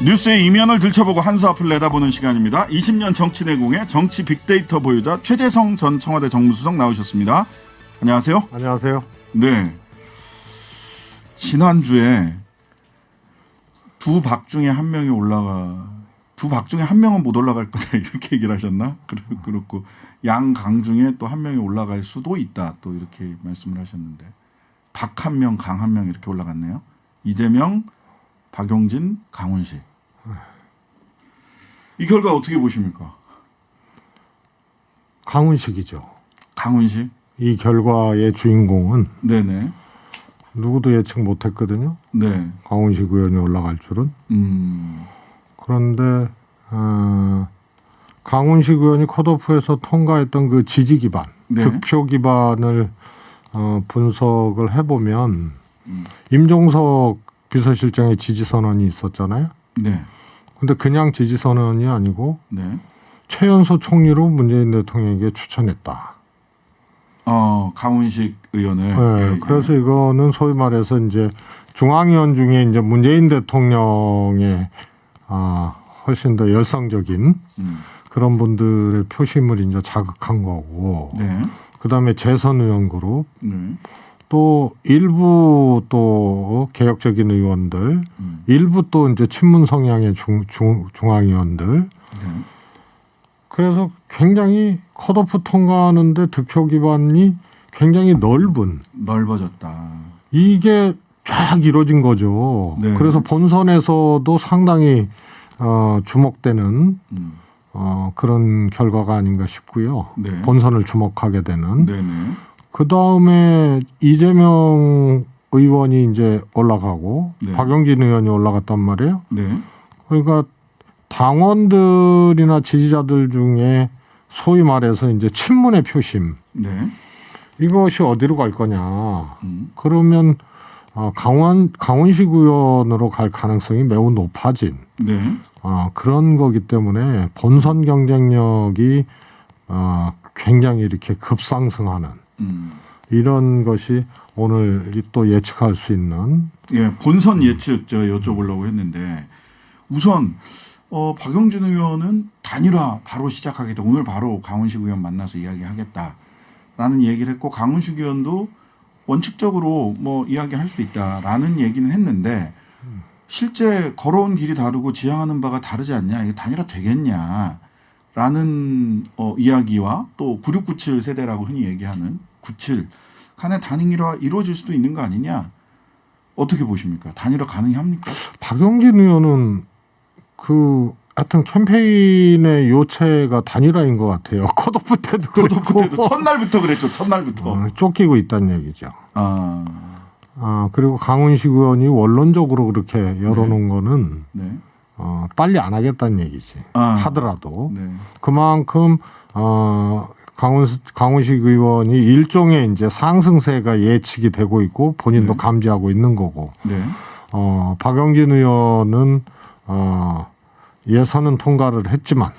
뉴스의 이면을 들춰보고 한수 앞을 내다보는 시간입니다. 20년 정치 내공의 정치 빅데이터 보유자 최재성 전 청와대 정무수석 나오셨습니다. 안녕하세요. 안녕하세요. 네. 지난주에 두 박 중에 한 명은 못 올라갈 거다 이렇게 얘기를 하셨나? 그렇고 양강 중에 또 한 명이 올라갈 수도 있다 또 이렇게 말씀을 하셨는데 박 한 명, 강 한 명 이렇게 올라갔네요. 이재명, 박용진, 강훈식. 이 결과 어떻게 보십니까? 강훈식이죠. 강훈식? 이 결과의 주인공은 네네. 누구도 예측 못했거든요. 네. 강훈식 의원이 올라갈 줄은. 그런데 강훈식 의원이 컷오프에서 통과했던 그 지지 기반, 네. 득표 기반을 분석을 해보면 임종석 비서실장의 지지 선언이 있었잖아요. 네. 근데 그냥 지지 선언이 아니고 네. 최연소 총리로 문재인 대통령에게 추천했다. 강훈식 의원을. 네, 예, 그래서 이거는 소위 말해서 이제 중앙위원 중에 이제 문재인 대통령의 훨씬 더 열성적인 그런 분들의 표심을 이제 자극한 거고. 네. 그다음에 재선 의원 그룹, 네. 또 일부 또 개혁적인 의원들, 일부 또 이제 친문 성향의 중앙위원들. 네. 그래서 굉장히 컷오프 통과하는데 득표 기반이 굉장히 넓어졌다. 이게 쫙 이루어진 거죠. 네. 그래서 본선에서도 상당히 주목되는 그런 결과가 아닌가 싶고요. 네. 본선을 주목하게 되는. 네네. 그 다음에 이재명 의원이 이제 올라가고 네. 박용진 의원이 올라갔단 말이에요. 네. 그러니까 당원들이나 지지자들 중에 소위 말해서 이제 친문의 표심 네. 이것이 어디로 갈 거냐. 그러면 강훈식 의원으로 갈 가능성이 매우 높아진 네. 그런 거기 때문에 본선 경쟁력이 굉장히 이렇게 급상승하는 이런 것이 오늘 또 예측할 수 있는. 예, 본선 예측 저 여쭤보려고 했는데 우선 박용진 의원은 단일화 바로 시작하겠다. 오늘 바로 강훈식 의원 만나서 이야기하겠다라는 얘기를 했고 강훈식 의원도 원칙적으로 뭐 이야기할 수 있다라는 얘기는 했는데 실제 걸어온 길이 다르고 지향하는 바가 다르지 않냐. 이게 단일화 되겠냐라는 이야기와 또 9697 세대라고 흔히 얘기하는 97 간의 단일화 이루어질 수도 있는 거 아니냐. 어떻게 보십니까? 단일화 가능합니까? 박용진 의원은 하여튼 캠페인의 요체가 단일화인 것 같아요. 컷오프 때도 그렇고. 첫날부터 그랬죠. 첫날부터. 쫓기고 있다는 얘기죠. 그리고 강훈식 의원이 원론적으로 그렇게 열어놓은 거는 네. 빨리 안 하겠다는 얘기지. 하더라도. 네. 그만큼 강훈식 의원이 일종의 이제 상승세가 예측이 되고 있고 본인도 네. 감지하고 있는 거고. 네. 박용진 의원은 예선은 통과를 했지만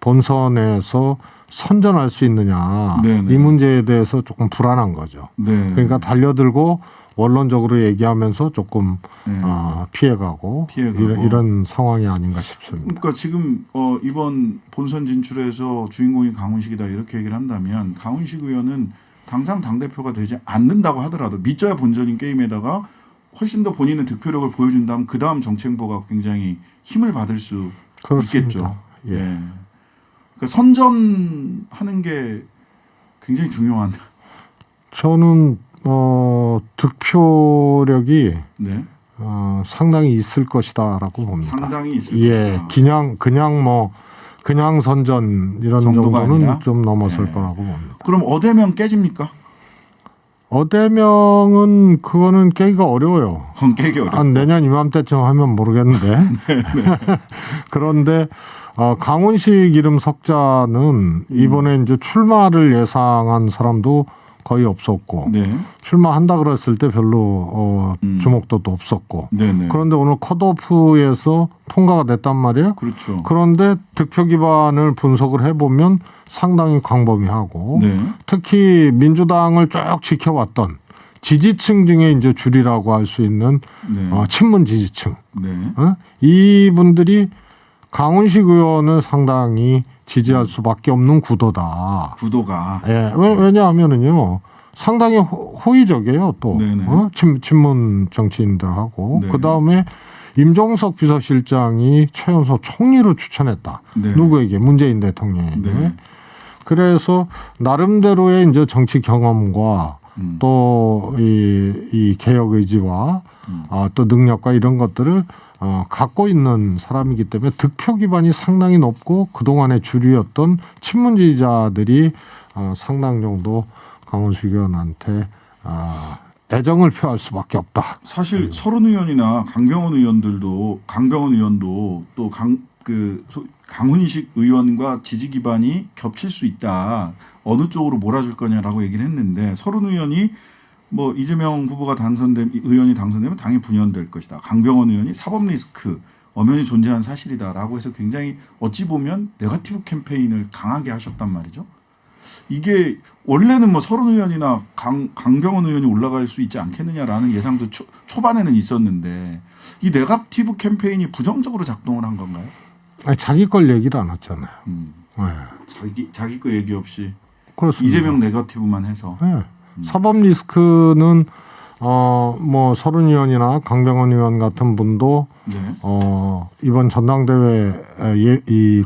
본선에서 선전할 수 있느냐. 네네. 이 문제에 대해서 조금 불안한 거죠. 네. 그러니까 달려들고 원론적으로 얘기하면서 조금 네. 피해가고 이런 상황이 아닌가 싶습니다. 그러니까 지금 이번 본선 진출에서 주인공이 강훈식이다 이렇게 얘기를 한다면 강훈식 의원은 당장 당대표가 되지 않는다고 하더라도 믿져야 본전인 게임에다가 훨씬 더 본인의 득표력을 보여준다면 그 다음 정책보가 굉장히 힘을 받을 수 그렇습니다. 있겠죠. 예. 그러니까 선전하는 게 굉장히 중요한. 저는 득표력이 네. 상당히 있을 것이다라고 봅니다. 상당히 있을 예, 것이다. 그냥 선전 이런 정도가 정도는 아니라? 좀 넘어설 네. 거라고 봅니다. 그럼 어대명 깨집니까? 어대명은 그거는 깨기가 어려워요. 깨기 어렵고. 한 내년 이맘때쯤 하면 모르겠는데. 그런데 강훈식 이름 석자는 이번에 이제 출마를 예상한 사람도 거의 없었고 네. 출마한다 그랬을 때 별로 주목도도 없었고 네네. 그런데 오늘 컷오프에서 통과가 됐단 말이에요. 그렇죠. 그런데 득표 기반을 분석을 해보면 상당히 광범위하고 네. 특히 민주당을 쭉 지켜왔던 지지층 중에 이제 줄이라고 할 수 있는 네. 친문 지지층. 네. 이분들이 강훈식 의원을 상당히 지지할 수밖에 없는 구도다. 구도가. 예, 왜냐하면은요, 상당히 호의적이에요, 또. 네네. 친문 정치인들하고. 네. 그 다음에 임종석 비서실장이 최연소 총리로 추천했다. 네. 누구에게? 문재인 대통령에게. 네. 그래서 나름대로의 이제 정치 경험과 또 이 개혁 의지와 또 능력과 이런 것들을 갖고 있는 사람이기 때문에 득표 기반이 상당히 높고 그동안의 주류였던 친문 지지자들이 상당 정도 강훈식 의원한테 애정을 표할 수밖에 없다. 사실 서른 의원이나 강병원 의원도 또 강훈식 의원과 지지 기반이 겹칠 수 있다. 어느 쪽으로 몰아줄 거냐라고 얘기를 했는데 서른 의원이 뭐 이재명 후보가 의원이 당선되면 당연히 분열될 것이다. 강병원 의원이 사법 리스크 엄연히 존재한 사실이다라고 해서 굉장히 어찌 보면 네거티브 캠페인을 강하게 하셨단 말이죠. 이게 원래는 뭐 서른 의원이나 강병원 의원이 올라갈 수 있지 않겠느냐라는 예상도 초반에는 있었는데 이 네거티브 캠페인이 부정적으로 작동을 한 건가요? 아니, 자기 걸 얘기를 안 했잖아요. 네. 자기 거 얘기 없이 그렇습니다. 이재명 네거티브만 해서. 네. 사법 리스크는 뭐 서른 의원이나 강병원 의원 같은 분도 네. 이번 전당대회 이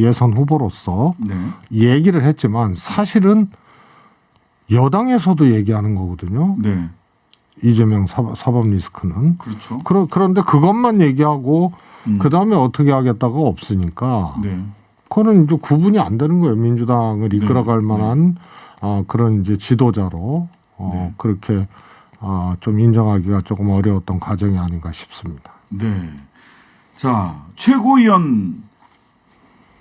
예선 후보로서 네. 얘기를 했지만 사실은 여당에서도 얘기하는 거거든요. 네. 이재명 사법 리스크는. 그렇죠. 그런데 그것만 얘기하고 그 다음에 어떻게 하겠다가 없으니까 네. 그거는 이제 구분이 안 되는 거예요. 민주당을 이끌어갈 네. 만한 그런 이제 지도자로 네. 그렇게 좀 인정하기가 조금 어려웠던 과정이 아닌가 싶습니다. 네. 자, 최고위원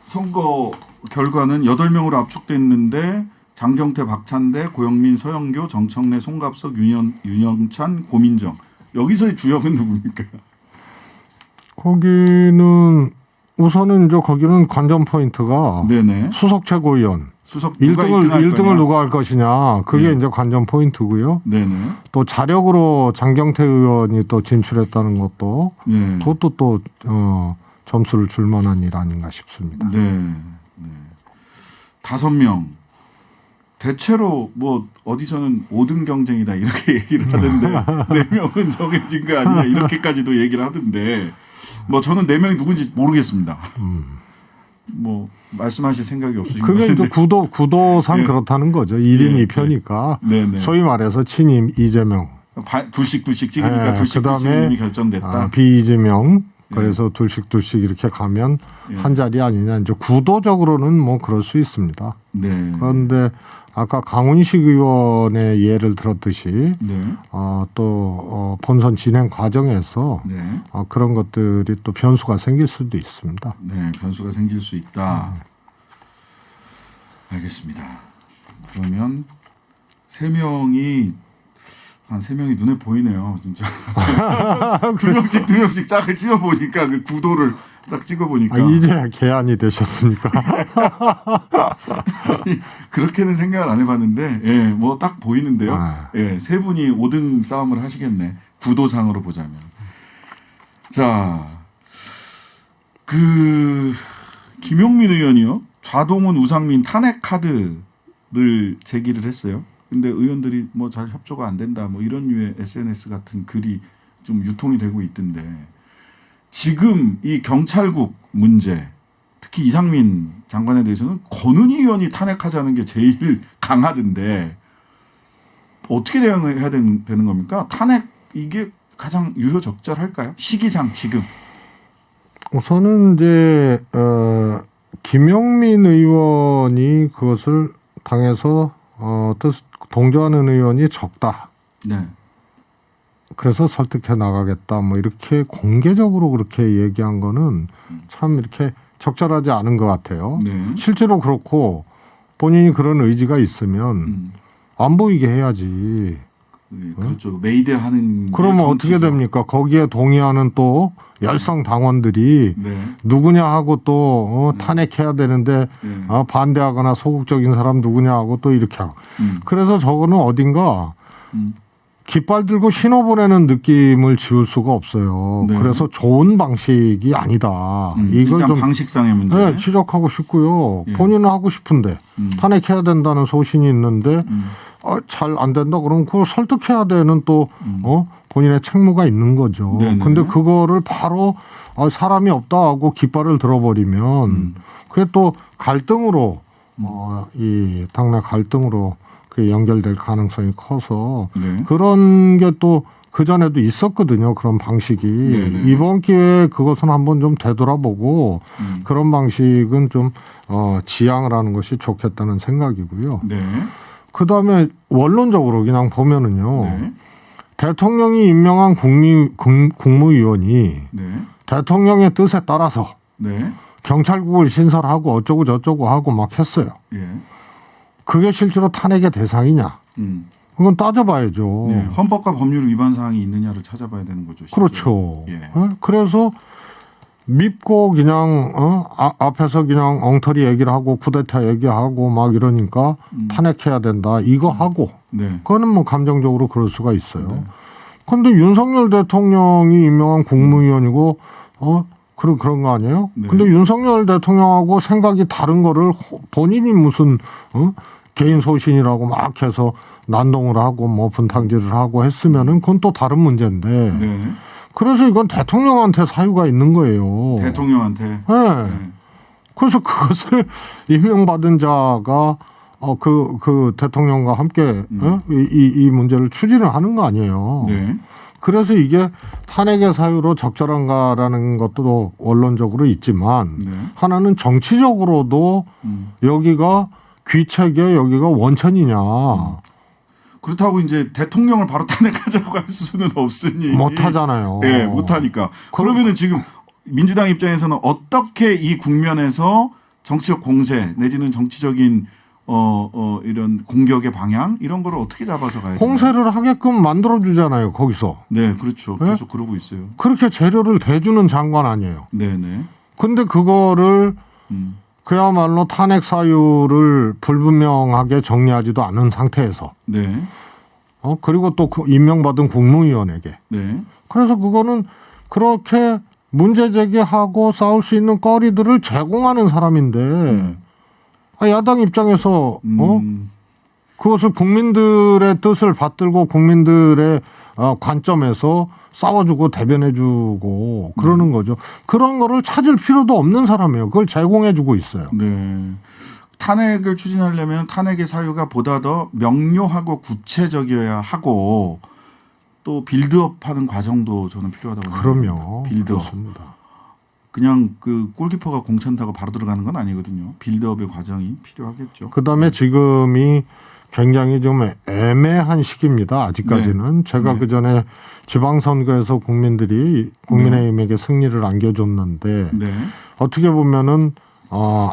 선거 결과는 8명으로 압축됐는데 장경태, 박찬대, 고영민, 서영교, 정청래, 송갑석, 윤영찬, 고민정. 여기서의 주역은 누굽니까? 거기는 우선은 이제 거기는 관전 포인트가 네네. 수석 최고위원 수석 누가 1등을 누가 할 것이냐 그게 네. 이제 관전 포인트고요. 네네. 또 자력으로 장경태 의원이 또 진출했다는 것도 네. 그것도 또 점수를 줄 만한 일 아닌가 싶습니다. 네. 네. 5명. 대체로 뭐 어디서는 5등 경쟁이다 이렇게 얘기를 하던데 4명은 정해진 거 아니냐 이렇게까지도 얘기를 하던데 뭐 저는 4명이 누군지 모르겠습니다. 뭐 말씀하실 생각이 없으신 것 그게 같은데. 이제 구도상 네. 그렇다는 거죠. 1인 네. 2표니까 네네. 소위 말해서 친임 이재명. 둘씩 찍으니까 네. 둘씩 그다음에 이미 결정됐다. 비이재명. 네. 그래서 둘씩 이렇게 가면 네. 한 자리 아니냐. 이제 구도적으로는 뭐 그럴 수 있습니다. 네. 그런데 아까 강훈식 의원의 예를 들었듯이 네. 또 본선 진행 과정에서 네. 그런 것들이 또 변수가 생길 수도 있습니다. 네. 변수가 생길 수 있다. 알겠습니다. 그러면 3명이 한 3명이 눈에 보이네요, 진짜. 두 명씩 짝을 찍어 보니까 그 구도를 딱 찍어 보니까 이제야 개안이 되셨습니까? 그렇게는 생각을 안 해봤는데, 예, 뭐 딱 보이는데요. 예, 3분이 5등 싸움을 하시겠네. 구도상으로 보자면. 자, 김용민 의원이요. 좌동훈, 우상민 탄핵 카드를 제기를 했어요. 근데 의원들이 뭐 잘 협조가 안 된다, 뭐 이런 류의 SNS 같은 글이 좀 유통이 되고 있던데, 지금 이 경찰국 문제, 특히 이상민 장관에 대해서는 권은희 의원이 탄핵하자는 게 제일 강하던데 어떻게 대응해야 되는 겁니까? 탄핵 이게 가장 유효적절할까요? 시기상 지금. 우선은 이제 김용민 의원이 그것을 당해서 동조하는 의원이 적다. 네. 그래서 설득해 나가겠다. 뭐 이렇게 공개적으로 그렇게 얘기한 거는 참 이렇게 적절하지 않은 것 같아요. 네. 실제로 그렇고 본인이 그런 의지가 있으면 안 보이게 해야지. 네, 그렇죠. 메이드하는. 그러면 어떻게 됩니까? 거기에 동의하는 또 열성 당원들이 네. 누구냐 하고 또 탄핵해야 되는데 네. 반대하거나 소극적인 사람 누구냐 하고 또 이렇게 하고. 그래서 저거는 어딘가 깃발 들고 신호 보내는 느낌을 지울 수가 없어요. 네. 그래서 좋은 방식이 아니다. 이걸 일단 좀 방식상의 문제. 네, 지적하고 싶고요. 예. 본인은 하고 싶은데 탄핵해야 된다는 소신이 있는데 음. 잘 안 된다 그러면 그걸 설득해야 되는 또 본인의 책무가 있는 거죠. 네네. 근데 그거를 바로 사람이 없다 하고 깃발을 들어버리면 그게 또 갈등으로 이 당내 갈등으로 그게 연결될 가능성이 커서 네. 그런 게 또 그전에도 있었거든요. 그런 방식이. 네네. 이번 기회에 그것은 한번 좀 되돌아보고 그런 방식은 좀 지양을 하는 것이 좋겠다는 생각이고요. 네. 그다음에 원론적으로 그냥 보면은요. 네. 대통령이 임명한 국무위원이 네. 대통령의 뜻에 따라서 네. 경찰국을 신설하고 어쩌고 저쩌고 하고 막 했어요. 예. 그게 실제로 탄핵의 대상이냐? 그건 따져봐야죠. 네. 헌법과 법률 위반 사항이 있느냐를 찾아봐야 되는 거죠. 실제로. 그렇죠. 예. 그래서 밉고 그냥 앞에서 그냥 엉터리 얘기를 하고 쿠데타 얘기하고 막 이러니까 탄핵해야 된다. 이거 하고 네. 그거는 뭐 감정적으로 그럴 수가 있어요. 네. 그런데 윤석열 대통령이 임명한 국무위원이고 그런 거 아니에요? 네. 근데 윤석열 대통령하고 생각이 다른 거를 본인이 무슨 개인 소신이라고 막 해서 난동을 하고 뭐 분탕질을 하고 했으면은 그건 또 다른 문제인데. 네. 그래서 이건 대통령한테 사유가 있는 거예요. 대통령한테. 네. 네. 그래서 그것을 임명받은 자가 그 대통령과 함께 이 문제를 추진을 하는 거 아니에요. 네. 그래서 이게 탄핵의 사유로 적절한가라는 것도 원론적으로 있지만 네. 하나는 정치적으로도 여기가 귀책에 여기가 원천이냐. 그렇다고 이제 대통령을 바로 탄핵하자고 할 수는 없으니 못 하잖아요. 네, 못 하니까. 그러면은 지금 민주당 입장에서는 어떻게 이 국면에서 정치적 공세 내지는 정치적인 이런 공격의 방향 이런 거를 어떻게 잡아서 가야 돼요? 공세를 하게끔 만들어 주잖아요. 거기서. 네, 그렇죠. 네? 계속 그러고 있어요. 그렇게 재료를 대주는 장관 아니에요. 네, 네. 근데 그거를 그야말로 탄핵 사유를 불분명하게 정리하지도 않은 상태에서 네. 그리고 또 그 임명받은 국무위원에게 네. 그래서 그거는 그렇게 문제 제기하고 싸울 수 있는 거리들을 제공하는 사람인데 야당 입장에서 그것을 국민들의 뜻을 받들고 국민들의 관점에서 싸워주고 대변해주고 그러는 거죠. 그런 거를 찾을 필요도 없는 사람이에요. 그걸 제공해주고 있어요. 네. 탄핵을 추진하려면 탄핵의 사유가 보다 더 명료하고 구체적이어야 하고 또 빌드업하는 과정도 저는 필요하다고 생각합니다. 그럼요. 빌드업. 그렇습니다. 그냥 그 골키퍼가 공 찬다고 바로 들어가는 건 아니거든요. 빌드업의 과정이 필요하겠죠. 그다음에 지금이 굉장히 좀 애매한 시기입니다. 아직까지는. 제가 네. 그전에 지방선거에서 국민들이 국민의힘에게 승리를 안겨줬는데 네. 어떻게 보면은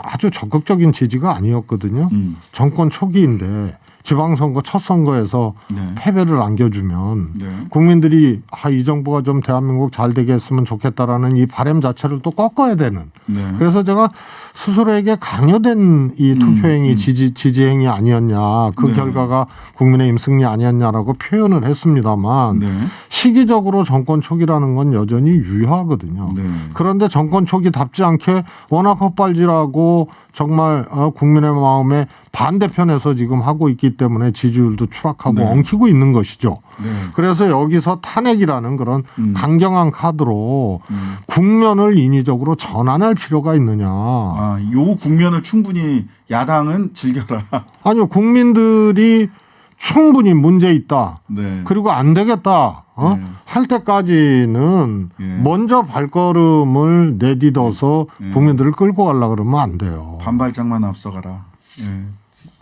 아주 적극적인 지지가 아니었거든요. 정권 초기인데 지방선거 첫 선거에서 네. 패배를 안겨주면 네. 국민들이 이 정부가 좀 대한민국 잘 되게 했으면 좋겠다라는 이 바람 자체를 또 꺾어야 되는. 네. 그래서 제가 스스로에게 강요된 이 투표행위 지지행위 아니었냐. 그 네. 결과가 국민의힘 승리 아니었냐라고 표현을 했습니다만 네. 시기적으로 정권 초기라는 건 여전히 유효하거든요. 네. 그런데 정권 초기답지 않게 워낙 헛발질하고 정말 국민의 마음에 반대편에서 지금 하고 있기 때문에 지지율도 추락하고 네. 엉키고 있는 것이죠. 네. 그래서 여기서 탄핵이라는 그런 강경한 카드로 국면을 인위적으로 전환할 필요가 있느냐. 요 국면을 충분히 야당은 즐겨라. 아니요. 국민들이 충분히 문제 있다. 네. 그리고 안 되겠다. 네. 할 때까지는 예. 먼저 발걸음을 내딛어서 예. 국민들을 끌고 가려고 그러면 안 돼요. 반발장만 앞서가라. 예.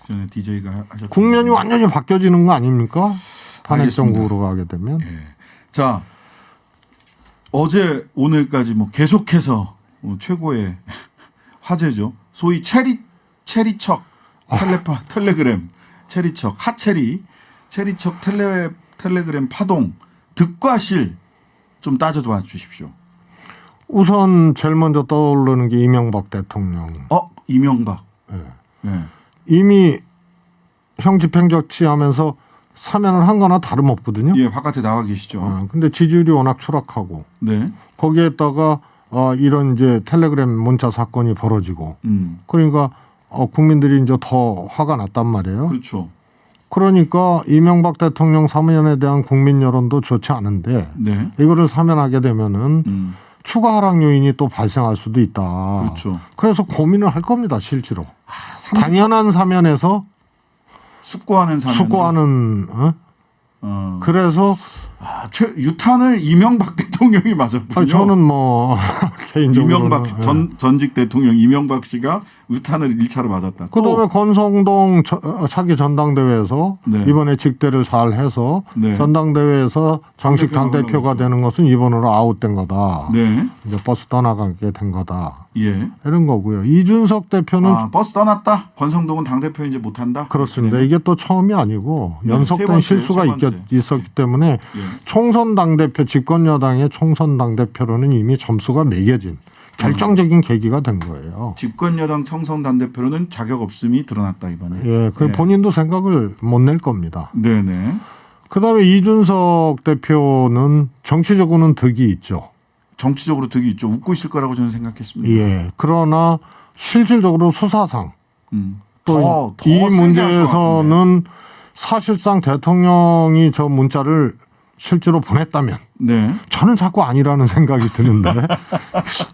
전에 DJ가 하셨던 국면이 완전히 바뀌어지는 거 아닙니까? 탄핵 알겠습니다. 정국으로 가게 되면. 예. 자, 어제 오늘까지 뭐 계속해서 최고의 화제죠. 소위 체리척 텔레그램 체리척 체리척 텔레그램 파동 득과실 좀 따져봐 주십시오. 우선 제일 먼저 떠오르는 게 이명박 대통령. 이명박. 예. 예. 이미 형 집행조치하면서 사면을 한 거나 다름없거든요. 예, 바깥에 나와 계시죠. 근데 지지율이 워낙 추락하고 네. 거기에다가 이런 이제 텔레그램 문자 사건이 벌어지고 그러니까 국민들이 이제 더 화가 났단 말이에요. 그렇죠. 그러니까 이명박 대통령 사면에 대한 국민 여론도 좋지 않은데 네. 이거를 사면하게 되면은 추가 하락 요인이 또 발생할 수도 있다. 그렇죠. 그래서 고민을 할 겁니다, 실제로. 당연한 사면에서 숙고하는 사면. 숙고하는 그래서 유탄을 이명박 대통령이 맞았군요. 저는 뭐 개인적으로 이명박 전직 대통령 이명박 씨가 유탄을 1차로 맞았다. 그다음에 권성동 차기 전당대회에서 네. 이번에 직대를 잘 해서 네. 전당대회에서 정식 당대표가 되는 것은 이번으로 아웃된 거다. 네. 이제 버스 떠나가게 된 거다. 예. 이런 거고요. 이준석 대표는 버스 떠났다. 권성동은 당 대표 이제 못한다. 그렇습니다. 이게 또 처음이 아니고 네, 연속된 세 번째예요, 실수가 세 번째. 있었기 때문에 예. 총선 당대표 집권 여당의 총선 당대표로는 이미 점수가 매겨진 결정적인 계기가 된 거예요. 집권 여당 청선 당대표로는 자격 없음이 드러났다 이번에. 예, 그 예. 본인도 생각을 못 낼 겁니다. 네네. 그다음에 이준석 대표는 정치적으로는 득이 있죠. 정치적으로 득이 있죠. 웃고 있을 거라고 저는 생각했습니다. 예. 그러나 실질적으로 수사상 또 더 이 세게 할것 문제에서는 사실상 대통령이 저 문자를 실제로 보냈다면 네. 저는 자꾸 아니라는 생각이 드는데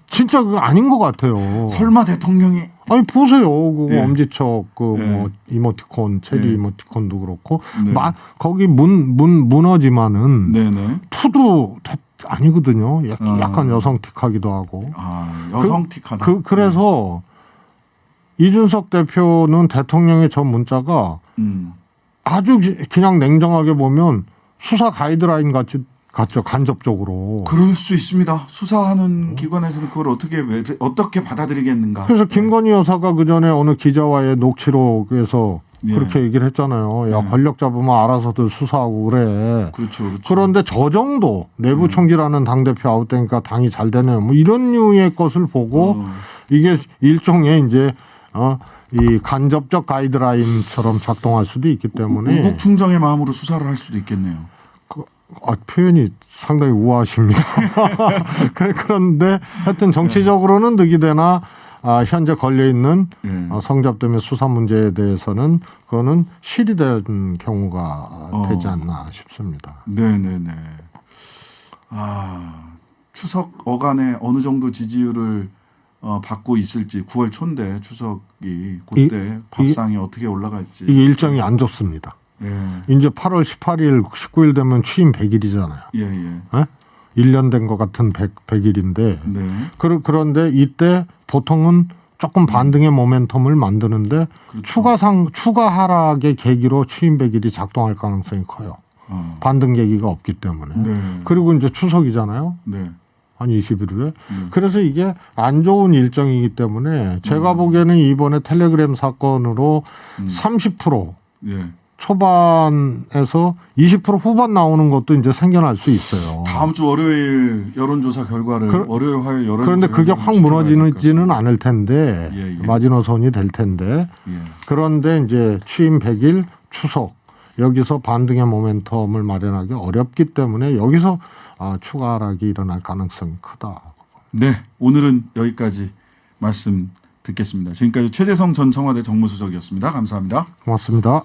진짜 그거 아닌 것 같아요. 설마 대통령이 아니 보세요. 그거 예. 엄지척 그 예. 뭐 이모티콘 체리 예. 이모티콘도 그렇고 네. 거기 문어지만은 네네. 투도 아니거든요. 약간 여성틱하기도 하고. 여성틱하다. 그래서 이준석 대표는 대통령의 저 문자가 아주 그냥 냉정하게 보면 수사 가이드라인 같죠. 간접적으로. 그럴 수 있습니다. 수사하는 기관에서는 그걸 어떻게 받아들이겠는가. 그래서 김건희 여사가 그 전에 어느 기자와의 녹취록에서 예. 그렇게 얘기를 했잖아요. 야, 예. 권력 잡으면 알아서들 수사하고 그래. 그렇죠. 그런데 저 정도 내부 총질하는 당대표 아웃되니까 당이 잘 되네요. 뭐 이런 류의 것을 보고 이게 일종의 이제 이 간접적 가이드라인처럼 작동할 수도 있기 때문에 우국충정의 마음으로 수사를 할 수도 있겠네요. 표현이 상당히 우아하십니다. 그런데 하여튼 정치적으로는 득이 되나 현재 걸려있는 예. 성접되면 수사 문제에 대해서는 그거는 실이 된 경우가 되지 않나 싶습니다. 네네네. 추석 어간에 어느 정도 지지율을 받고 있을지 9월 초인데 추석이 그때 밥상이 어떻게 올라갈지 이게 일정이 안 좋습니다. 예. 이제 8월 18일, 19일 되면 취임 100일이잖아요. 예. 1년 된 것 같은 100일인데 네. 그런데 이때 보통은 조금 반등의 모멘텀을 만드는데 그렇죠. 추가 하락의 계기로 취임 100일이 작동할 가능성이 커요. 반등 계기가 없기 때문에. 네. 그리고 이제 추석이잖아요. 네. 한 20일 후에. 그래서 이게 안 좋은 일정이기 때문에 제가 보기에는 이번에 텔레그램 사건으로 30% 예. 초반에서 20% 후반 나오는 것도 이제 생겨날 수 있어요. 다음 주 월요일 여론조사 결과를 월요일 화요일 여론조사 그런데 그게 확 무너지지는 않을 텐데 예. 마지노선이 될 텐데 예. 그런데 이제 취임 100일 추석 여기서 반등의 모멘텀을 마련하기 어렵기 때문에 여기서 추가 하락이 일어날 가능성이 크다. 네, 오늘은 여기까지 말씀 듣겠습니다. 지금까지 최재성 전 청와대 정무수석이었습니다. 감사합니다. 고맙습니다.